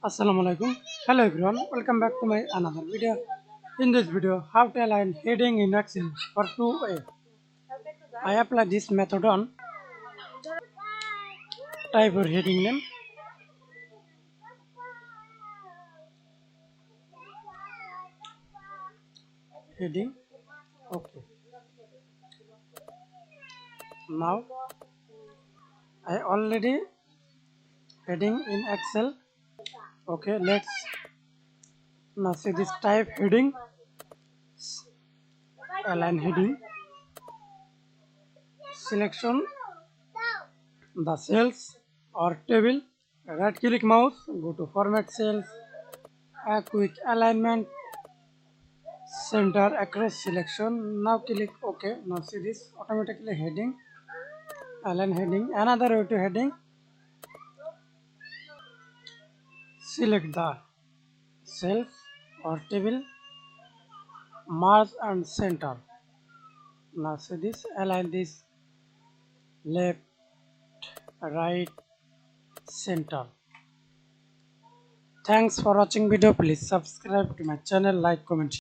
Assalamualaikum. Hello everyone. Welcome back to my another video. In this video, how to align heading in Excel for 2A. I apply this method on type your heading name, heading. Okay. Now I already heading in Excel. Okay. Let's now see this type heading, align heading, selection the cells or table. Right click mouse, go to format cells, a quick alignment, center across selection. Now click OK. Now see this automatically heading, align heading. Another way to heading, select the cells or table, mark and center. Now see this, align this left, right, center. Thanks for watching video. Please subscribe to my channel, like, comment.